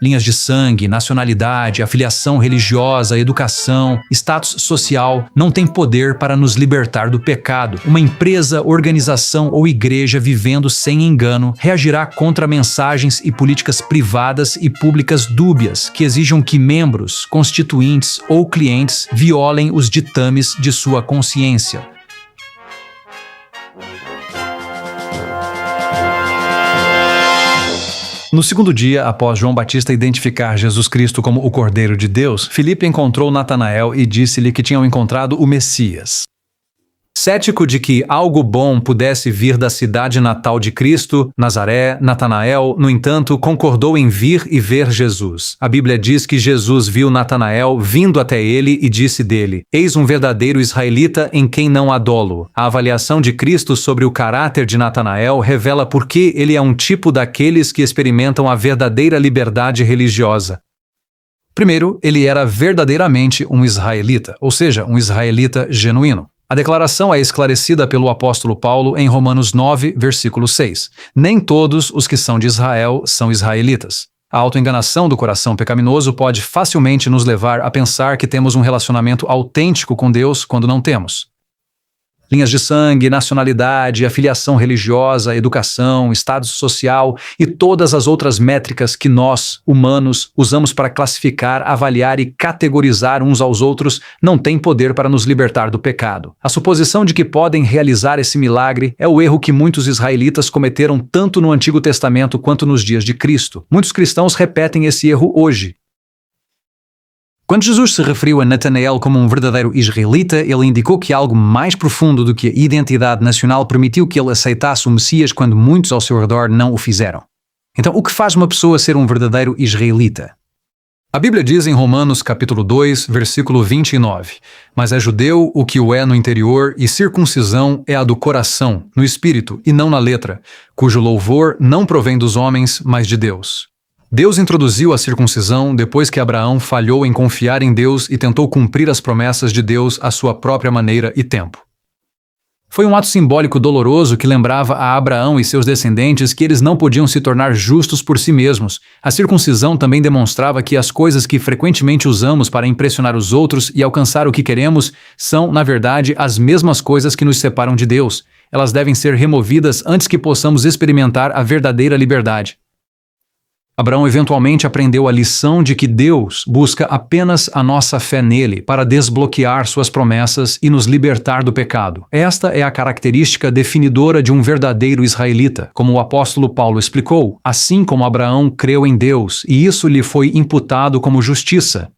Linhas de sangue, nacionalidade, afiliação religiosa, educação, status social não têm poder para nos libertar do pecado. Uma empresa, organização ou igreja vivendo sem engano reagirá contra mensagens e políticas privadas e públicas dúbias que exijam que membros, constituintes ou clientes violem os ditames de sua consciência. No segundo dia, após João Batista identificar Jesus Cristo como o Cordeiro de Deus, Filipe encontrou Natanael e disse-lhe que tinham encontrado o Messias. Cético de que algo bom pudesse vir da cidade natal de Cristo, Nazaré, Natanael, no entanto, concordou em vir e ver Jesus. A Bíblia diz que Jesus viu Natanael vindo até ele e disse dele: "Eis um verdadeiro israelita em quem não há dolo." A avaliação de Cristo sobre o caráter de Natanael revela por que ele é um tipo daqueles que experimentam a verdadeira liberdade religiosa. Primeiro, ele era verdadeiramente um israelita, ou seja, um israelita genuíno. A declaração é esclarecida pelo apóstolo Paulo em Romanos 9, versículo 6. Nem todos os que são de Israel são israelitas. A autoenganação do coração pecaminoso pode facilmente nos levar a pensar que temos um relacionamento autêntico com Deus quando não temos. Linhas de sangue, nacionalidade, afiliação religiosa, educação, status social e todas as outras métricas que nós, humanos, usamos para classificar, avaliar e categorizar uns aos outros não têm poder para nos libertar do pecado. A suposição de que podem realizar esse milagre é o erro que muitos israelitas cometeram tanto no Antigo Testamento quanto nos dias de Cristo. Muitos cristãos repetem esse erro hoje. Quando Jesus se referiu a Natanael como um verdadeiro israelita, ele indicou que algo mais profundo do que a identidade nacional permitiu que ele aceitasse o Messias quando muitos ao seu redor não o fizeram. Então, o que faz uma pessoa ser um verdadeiro israelita? A Bíblia diz em Romanos capítulo 2, versículo 29, "Mas é judeu o que o é no interior, e circuncisão é a do coração, no espírito e não na letra, cujo louvor não provém dos homens, mas de Deus." Deus introduziu a circuncisão depois que Abraão falhou em confiar em Deus e tentou cumprir as promessas de Deus à sua própria maneira e tempo. Foi um ato simbólico doloroso que lembrava a Abraão e seus descendentes que eles não podiam se tornar justos por si mesmos. A circuncisão também demonstrava que as coisas que frequentemente usamos para impressionar os outros e alcançar o que queremos são, na verdade, as mesmas coisas que nos separam de Deus. Elas devem ser removidas antes que possamos experimentar a verdadeira liberdade. Abraão eventualmente aprendeu a lição de que Deus busca apenas a nossa fé nele para desbloquear suas promessas e nos libertar do pecado. Esta é a característica definidora de um verdadeiro israelita, como o apóstolo Paulo explicou, assim como Abraão creu em Deus e isso lhe foi imputado como justiça.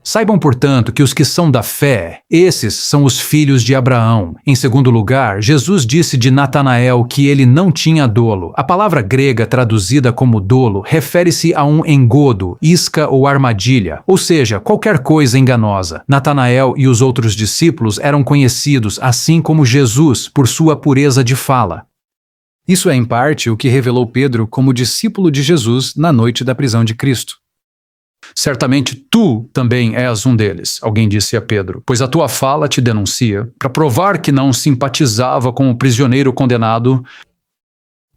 Saibam, portanto, que os que são da fé, esses são os filhos de Abraão. Em segundo lugar, Jesus disse de Natanael que ele não tinha dolo. A palavra grega traduzida como dolo refere-se a um engodo, isca ou armadilha, ou seja, qualquer coisa enganosa. Natanael e os outros discípulos eram conhecidos, assim como Jesus, por sua pureza de fala. Isso é, em parte, o que revelou Pedro como discípulo de Jesus na noite da prisão de Cristo. "Certamente tu também és um deles", alguém disse a Pedro, "pois a tua fala te denuncia." Para provar que não simpatizava com o prisioneiro condenado,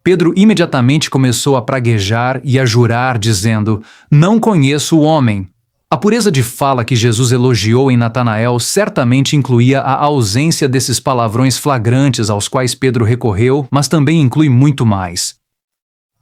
Pedro imediatamente começou a praguejar e a jurar, dizendo: "Não conheço o homem." A pureza de fala que Jesus elogiou em Natanael certamente incluía a ausência desses palavrões flagrantes aos quais Pedro recorreu, mas também inclui muito mais.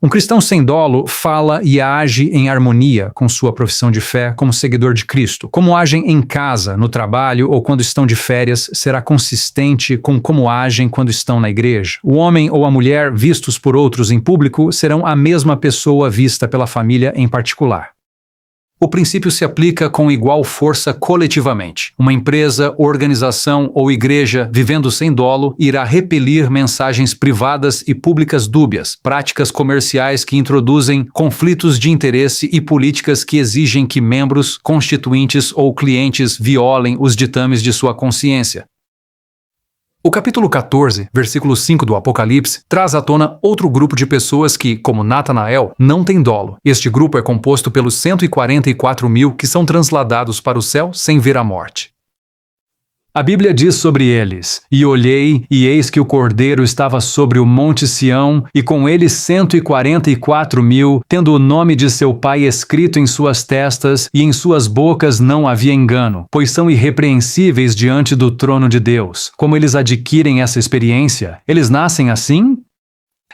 Um cristão sem dolo fala e age em harmonia com sua profissão de fé como seguidor de Cristo. Como agem em casa, no trabalho ou quando estão de férias será consistente com como agem quando estão na igreja. O homem ou a mulher vistos por outros em público serão a mesma pessoa vista pela família em particular. O princípio se aplica com igual força coletivamente. Uma empresa, organização ou igreja vivendo sem dolo irá repelir mensagens privadas e públicas dúbias, práticas comerciais que introduzem conflitos de interesse e políticas que exigem que membros, constituintes ou clientes violem os ditames de sua consciência. O capítulo 14, versículo 5 do Apocalipse, traz à tona outro grupo de pessoas que, como Natanael, não tem dolo. Este grupo é composto pelos 144 mil que são transladados para o céu sem ver a morte. A Bíblia diz sobre eles: E olhei, e eis que o Cordeiro estava sobre o monte Sião, e com ele 144.000, tendo o nome de seu pai escrito em suas testas, e em suas bocas não havia engano, pois são irrepreensíveis diante do trono de Deus. Como eles adquirem essa experiência? Eles nascem assim?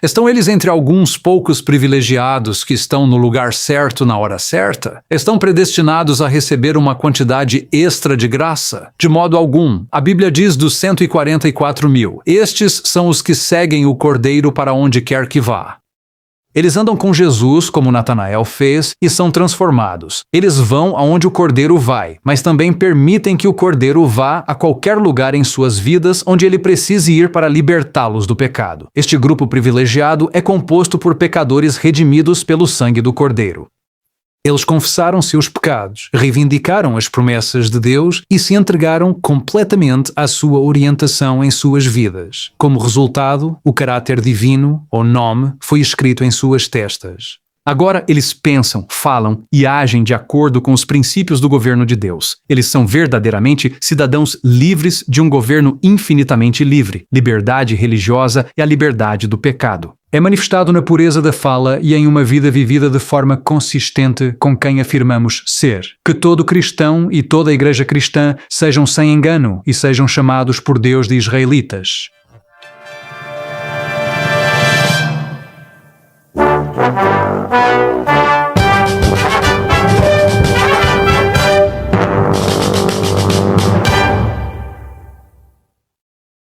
Estão eles entre alguns poucos privilegiados que estão no lugar certo na hora certa? Estão predestinados a receber uma quantidade extra de graça? De modo algum. A Bíblia diz dos 144.000. Estes são os que seguem o Cordeiro para onde quer que vá. Eles andam com Jesus, como Natanael fez, e são transformados. Eles vão aonde o Cordeiro vai, mas também permitem que o Cordeiro vá a qualquer lugar em suas vidas onde ele precise ir para libertá-los do pecado. Este grupo privilegiado é composto por pecadores redimidos pelo sangue do Cordeiro. Eles confessaram seus pecados, reivindicaram as promessas de Deus e se entregaram completamente à sua orientação em suas vidas. Como resultado, o caráter divino, ou nome, foi escrito em suas testas. Agora eles pensam, falam e agem de acordo com os princípios do governo de Deus. Eles são verdadeiramente cidadãos livres de um governo infinitamente livre, liberdade religiosa e a liberdade do pecado. É manifestado na pureza da fala e em uma vida vivida de forma consistente com quem afirmamos ser. Que todo cristão e toda a igreja cristã sejam sem engano e sejam chamados por Deus de israelitas.